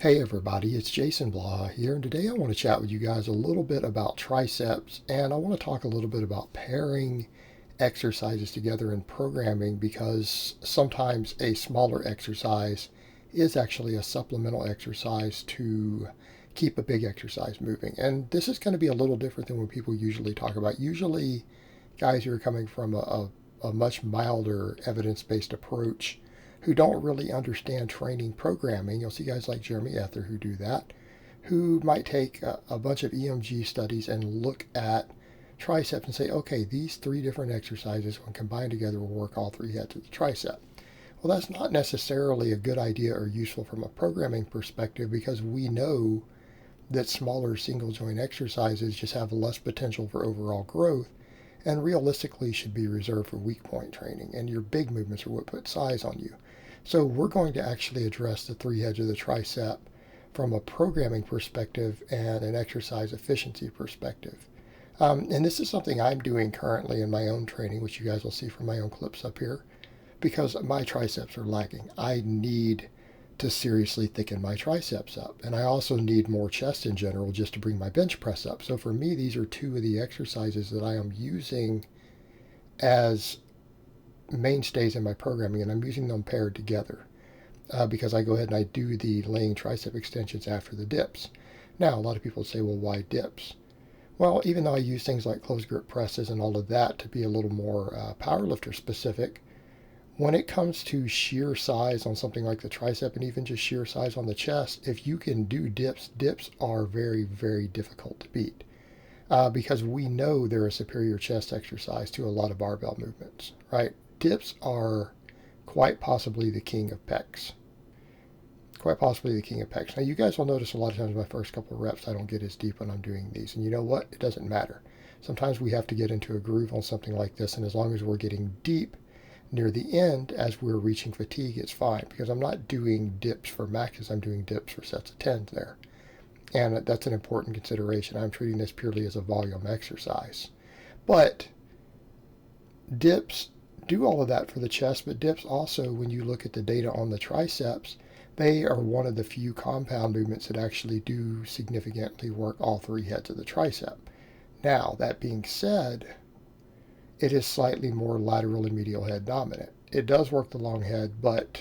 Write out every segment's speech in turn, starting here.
Hey everybody, it's Jason Blaha here, and today I want to chat with you guys a little bit about triceps, and I want to talk a little bit about pairing exercises together in programming, because sometimes a smaller exercise is actually a supplemental exercise to keep a big exercise moving. And this is going to be a little different than what people usually talk about. Usually guys who are coming from a much milder evidence-based approach who don't really understand training programming. You'll see guys like Jeremy Ether who do that, who might take a bunch of EMG studies and look at triceps and say, okay, these three different exercises, when combined together, will work all three heads of the tricep. Well, that's not necessarily a good idea or useful from a programming perspective, because we know that smaller single joint exercises just have less potential for overall growth and realistically should be reserved for weak point training, and your big movements are what put size on you. So we're going to actually address the three heads of the tricep from a programming perspective and an exercise efficiency perspective. And this is something I'm doing currently in my own training, which you guys will see from my own clips up here, because my triceps are lagging. I need to seriously thicken my triceps up. And I also need more chest in general just to bring my bench press up. So for me, these are two of the exercises that I am using as mainstays in my programming, and I'm using them paired together because I go ahead and I do the laying tricep extensions after the dips. Now, a lot of people say, well, why dips? Well, even though I use things like closed grip presses and all of that to be a little more powerlifter specific, when it comes to sheer size on something like the tricep and even just sheer size on the chest, if you can do dips, dips are very, very difficult to beat because we know they're a superior chest exercise to a lot of barbell movements, right? Dips are quite possibly the king of pecs. Quite possibly the king of pecs. Now, you guys will notice a lot of times my first couple of reps, I don't get as deep when I'm doing these. And you know what? It doesn't matter. Sometimes we have to get into a groove on something like this, and as long as we're getting deep near the end as we're reaching fatigue, it's fine, because I'm not doing dips for maxes, I'm doing dips for sets of 10s there. And that's an important consideration. I'm treating this purely as a volume exercise. But dips do all of that for the chest, but dips also, when you look at the data on the triceps, they are one of the few compound movements that actually do significantly work all three heads of the tricep. Now, that being said, it is slightly more lateral and medial head dominant. It does work the long head, but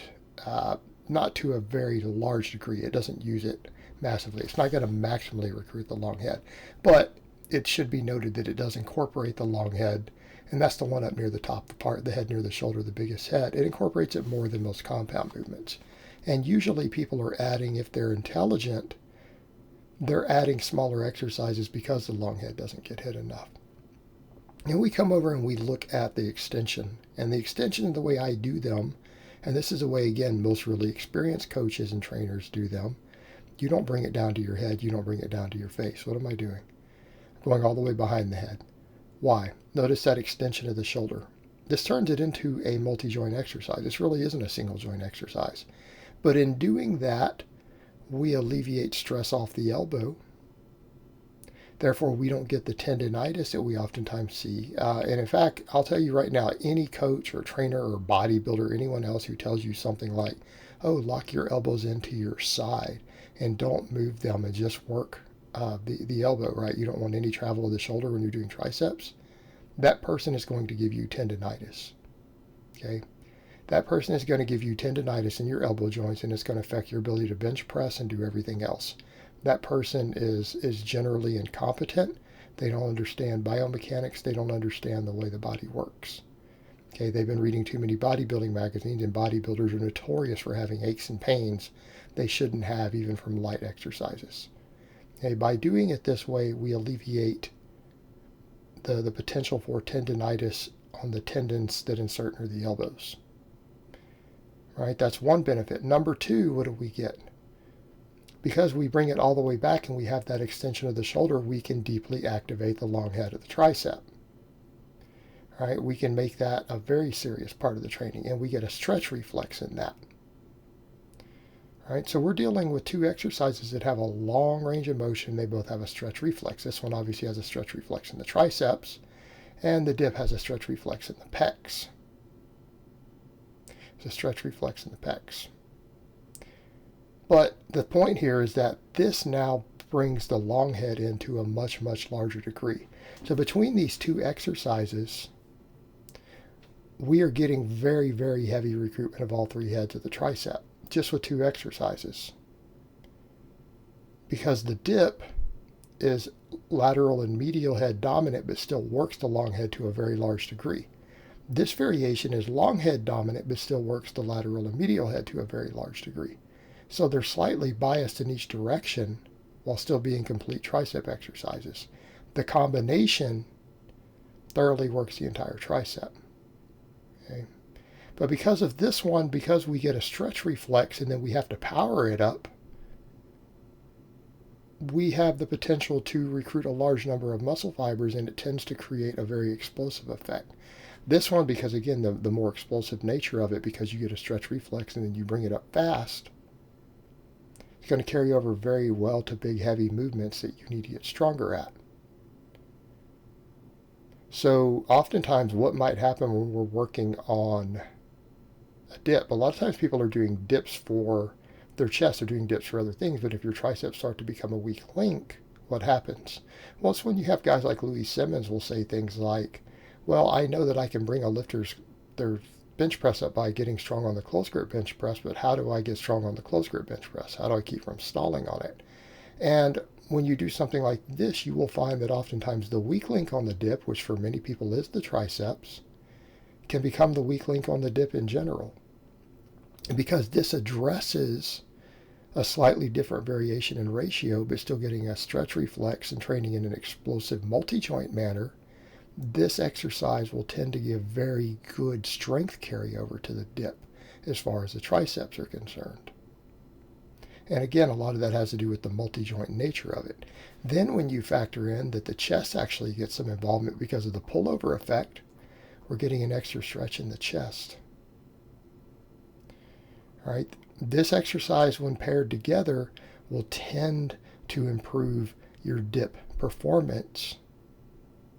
not to a very large degree. It doesn't use it massively. It's not going to maximally recruit the long head, but it should be noted that it does incorporate the long head, and that's the one up near the top, the part, the head near the shoulder, the biggest head. It incorporates it more than most compound movements. And usually people are adding, if they're intelligent, they're adding smaller exercises because the long head doesn't get hit enough. And we come over and we look at the extension. And the extension, the way I do them, and this is the way, again, most really experienced coaches and trainers do them, you don't bring it down to your head, you don't bring it down to your face. What am I doing? I'm going all the way behind the head. Why? Notice that extension of the shoulder. This turns it into a multi-joint exercise. This really isn't a single joint exercise. But in doing that, we alleviate stress off the elbow. Therefore, we don't get the tendinitis that we oftentimes see. And in fact, I'll tell you right now, any coach or trainer or bodybuilder, anyone else who tells you something like, oh, lock your elbows into your side and don't move them and just work the elbow, right? You don't want any travel of the shoulder when you're doing triceps. That person is going to give you tendinitis, okay? That person is going to give you tendinitis in your elbow joints, and it's going to affect your ability to bench press and do everything else. That person is generally incompetent. They don't understand biomechanics. They don't understand the way the body works. Okay, they've been reading too many bodybuilding magazines, and bodybuilders are notorious for having aches and pains they shouldn't have, even from light exercises. Okay, by doing it this way, we alleviate the potential for tendinitis on the tendons that insert near the elbows. Right, that's one benefit. Number two, what do we get? Because we bring it all the way back and we have that extension of the shoulder, we can deeply activate the long head of the tricep. All right, we can make that a very serious part of the training, and we get a stretch reflex in that. All right, so we're dealing with two exercises that have a long range of motion. They both have a stretch reflex. This one obviously has a stretch reflex in the triceps, and the dip has a stretch reflex in the pecs. There's a stretch reflex in the pecs. But the point here is that this now brings the long head into a much, much larger degree. So between these two exercises, we are getting very, very heavy recruitment of all three heads of the tricep, just with two exercises. Because the dip is lateral and medial head dominant, but still works the long head to a very large degree. This variation is long head dominant, but still works the lateral and medial head to a very large degree. So they're slightly biased in each direction while still being complete tricep exercises. The combination thoroughly works the entire tricep. Okay? But because of this one, because we get a stretch reflex and then we have to power it up, we have the potential to recruit a large number of muscle fibers, and it tends to create a very explosive effect. This one, because again, the more explosive nature of it, because you get a stretch reflex and then you bring it up fast, it's going to carry over very well to big, heavy movements that you need to get stronger at. So oftentimes what might happen when we're working on a dip, a lot of times people are doing dips for their chest, they're doing dips for other things, but if your triceps start to become a weak link, what happens? Well, it's when you have guys like Louis Simmons will say things like, well, I know that I can bring a lifter's their bench press up by getting strong on the close grip bench press, but how do I get strong on the close grip bench press? How do I keep from stalling on it? And when you do something like this, you will find that oftentimes the weak link on the dip, which for many people is the triceps, can become the weak link on the dip in general. And because this addresses a slightly different variation in ratio, but still getting a stretch reflex and training in an explosive multi-joint manner, this exercise will tend to give very good strength carryover to the dip as far as the triceps are concerned. And again, a lot of that has to do with the multi-joint nature of it. Then when you factor in that the chest actually gets some involvement because of the pullover effect, we're getting an extra stretch in the chest. All right. This exercise, when paired together, will tend to improve your dip performance.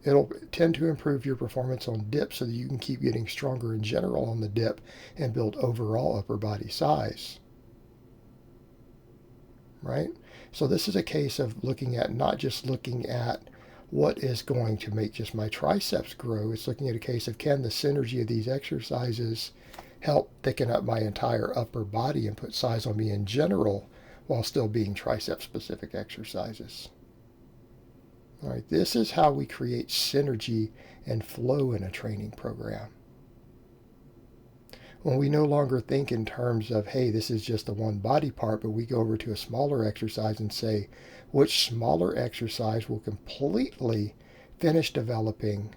It'll tend to improve your performance on dip so that you can keep getting stronger in general on the dip and build overall upper body size. Right? So this is a case of looking at not just looking at what is going to make just my triceps grow. It's looking at a case of, can the synergy of these exercises help thicken up my entire upper body and put size on me in general while still being tricep specific exercises. All right, this is how we create synergy and flow in a training program. When we no longer think in terms of, hey, this is just the one body part, but we go over to a smaller exercise and say, which smaller exercise will completely finish developing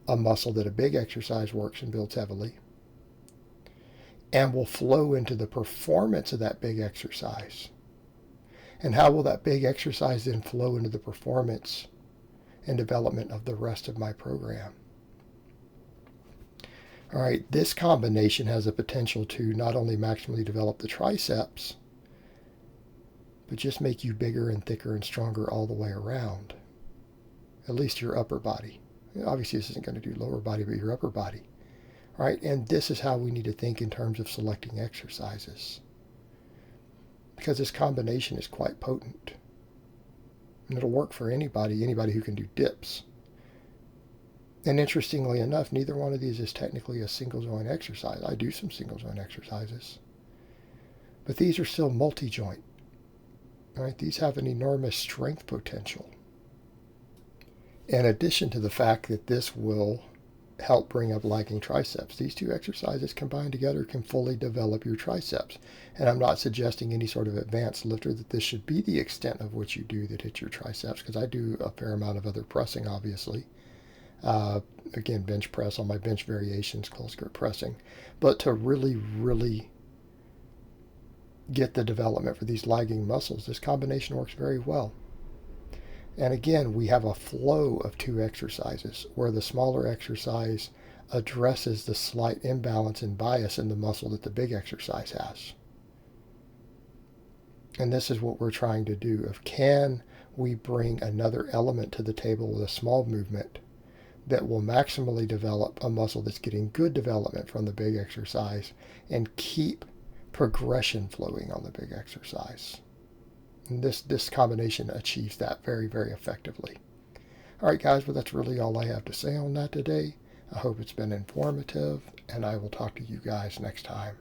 a muscle that a big exercise works and builds heavily, and will flow into the performance of that big exercise. And how will that big exercise then flow into the performance and development of the rest of my program? All right, this combination has a potential to not only maximally develop the triceps, but just make you bigger and thicker and stronger all the way around. At least your upper body. Obviously, this isn't going to do lower body, but your upper body. All right, and this is how we need to think in terms of selecting exercises, because this combination is quite potent. And it'll work for anybody who can do dips. And interestingly enough, neither one of these is technically a single joint exercise. I do some single joint exercises, but these are still multi-joint. All right, these have an enormous strength potential. In addition to the fact that this will help bring up lagging triceps, these two exercises combined together can fully develop your triceps. And I'm not suggesting any sort of advanced lifter that this should be the extent of what you do that hits your triceps, because I do a fair amount of other pressing, obviously. Again, bench press on my bench variations, close grip pressing. But to really, really get the development for these lagging muscles, this combination works very well. And again, we have a flow of two exercises where the smaller exercise addresses the slight imbalance and bias in the muscle that the big exercise has. And this is what we're trying to do. Can we bring another element to the table with a small movement that will maximally develop a muscle that's getting good development from the big exercise and keep progression flowing on the big exercise. And this combination achieves that very, very effectively. All right, guys, well, that's really all I have to say on that today. I hope it's been informative, and I will talk to you guys next time.